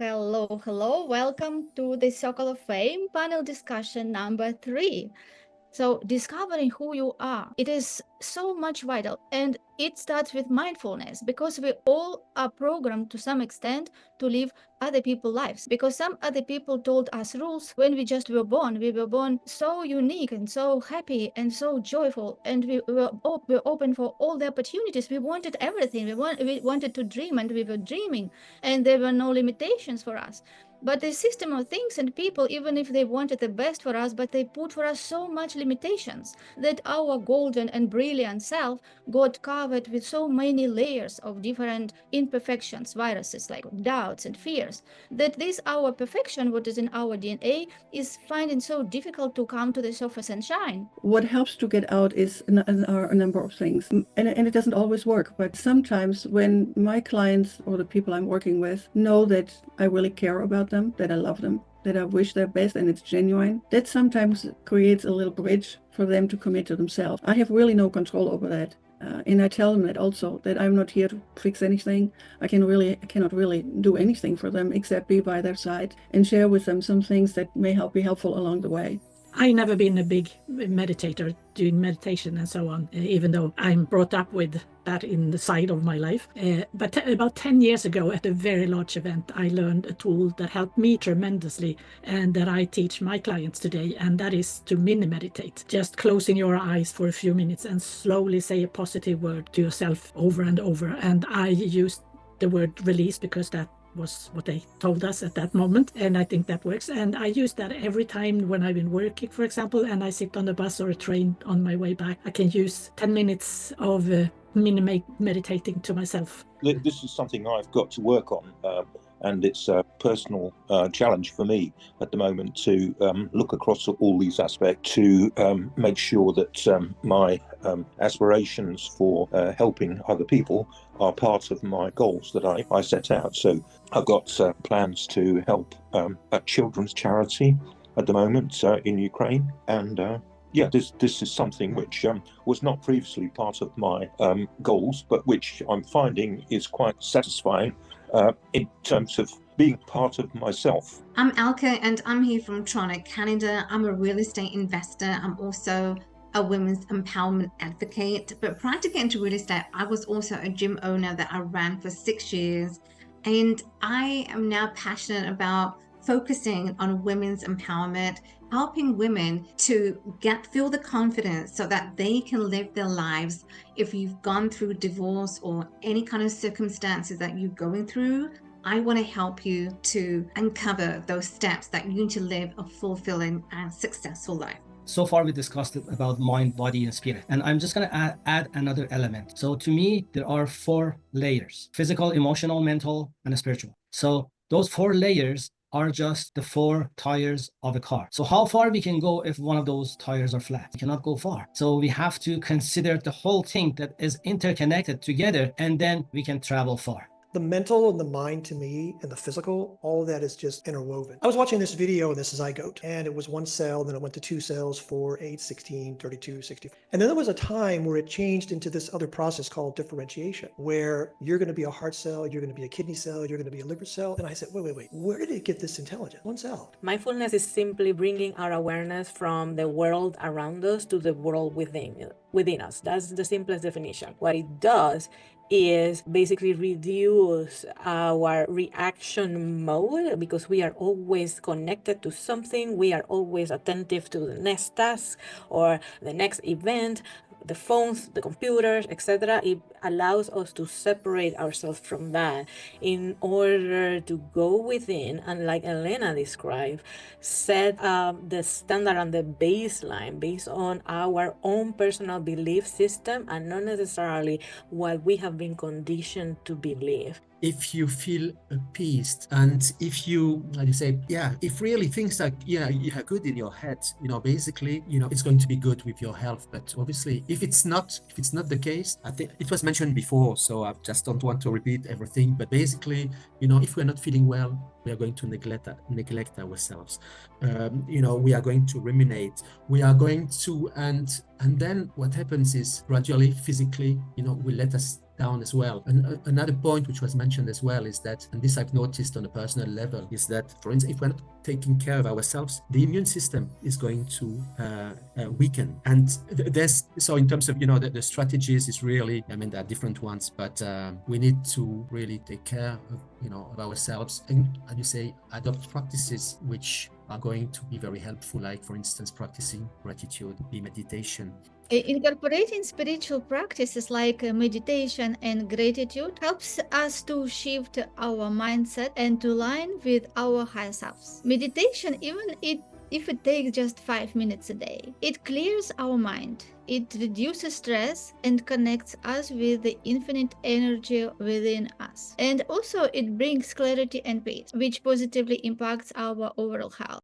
Hello, hello. Welcome to the Circle of Fame panel discussion number 3. So, discovering who you are, it is so much vital, and it starts with mindfulness because we all are programmed to some extent to live other people's lives. Because some other people told us rules when we just were born. We were born so unique and so happy and so joyful, and we were open for all the opportunities. We wanted everything. We wanted to dream, and we were dreaming, and there were no limitations for us. But the system of things and people, even if they wanted the best for us, but they put for us so much limitations that our golden and brilliant self got covered with so many layers of different imperfections, viruses like doubts and fears, that this our perfection, what is in our DNA, is finding so difficult to come to the surface and shine. What helps to get out are a number of things. And it doesn't always work, but sometimes when my clients or the people I'm working with know that I really care about them, that I love them, that I wish their best and it's genuine, that sometimes creates a little bridge for them to commit to themselves. I have really no control over that. And I tell them that also, that I'm not here to fix anything. I cannot really do anything for them except be by their side and share with them some things that may be helpful along the way. I never been a big meditator doing meditation and so on, even though I'm brought up with that in the side of my life. But about 10 years ago at a very large event, I learned a tool that helped me tremendously and that I teach my clients today, and that is to mini meditate. Just closing your eyes for a few minutes and slowly say a positive word to yourself over and over. And I used the word release because that was what they told us at that moment, and I think that works. And I use that every time when I've been working, for example, and I sit on the bus or a train on my way back. I can use 10 minutes of meditating to myself. This is something I've got to work on, and it's a personal challenge for me at the moment to look across all these aspects to make sure that my aspirations for helping other people are part of my goals that I set out. So I've got plans to help a children's charity at the moment in Ukraine, and this is something which was not previously part of my goals, but which I'm finding is quite satisfying in terms of being part of myself. I'm Alka and I'm here from Toronto, Canada. I'm a real estate investor. I'm also a women's empowerment advocate. But prior to getting to real estate, I was also a gym owner that I ran for 6 years. And I am now passionate about focusing on women's empowerment, helping women to feel the confidence so that they can live their lives. If you've gone through divorce or any kind of circumstances that you're going through, I want to help you to uncover those steps that you need to live a fulfilling and successful life. So far, we discussed about mind, body, and spirit. And I'm just going to add another element. So to me, there are 4 layers: physical, emotional, mental, and spiritual. So those 4 layers are just the 4 tires of a car. So how far we can go if one of those tires are flat? We cannot go far. So we have to consider the whole thing that is interconnected together, and then we can travel far. The mental and the mind to me and the physical, all of that is just interwoven. I was watching this video and this zygote, and it was 1 cell, then it went to 2 cells, 4, 8, 16, 32, 64. And then there was a time where it changed into this other process called differentiation, where you're going to be a heart cell, you're going to be a kidney cell, you're going to be a liver cell. And I said, wait, where did it get this intelligence? 1 cell. Mindfulness is simply bringing our awareness from the world around us to the world within us. That's the simplest definition. What it does is basically reduce our reaction mode, because we are always connected to something. We are always attentive to the next task or the next event, the phones, the computers, etc. It allows us to separate ourselves from that in order to go within and, like Elena described, set the standard and the baseline based on our own personal belief system and not necessarily what we have been conditioned to believe. If you feel appeased and if you, like you say, if really things are, you are good in your head, basically, it's going to be good with your health. But obviously, if it's not the case, I think it was mentioned before, so I just don't want to repeat everything. But basically, if we're not feeling well, we are going to neglect ourselves. We are going to ruminate. We are going to, and then what happens is gradually, physically, we let us down as well. And another point which was mentioned as well is that, and this I've noticed on a personal level, is that, for instance, if we're not taking care of ourselves, the immune system is going to weaken. And so in terms of, the strategies is really, I mean, there are different ones, but we need to really take care of, of ourselves, and you say, adopt practices which are going to be very helpful, like, for instance, practicing gratitude, meditation. Incorporating spiritual practices like meditation and gratitude helps us to shift our mindset and to align with our higher selves. Meditation, even if it takes just 5 minutes a day, it clears our mind. It reduces stress and connects us with the infinite energy within us. And also it brings clarity and peace, which positively impacts our overall health.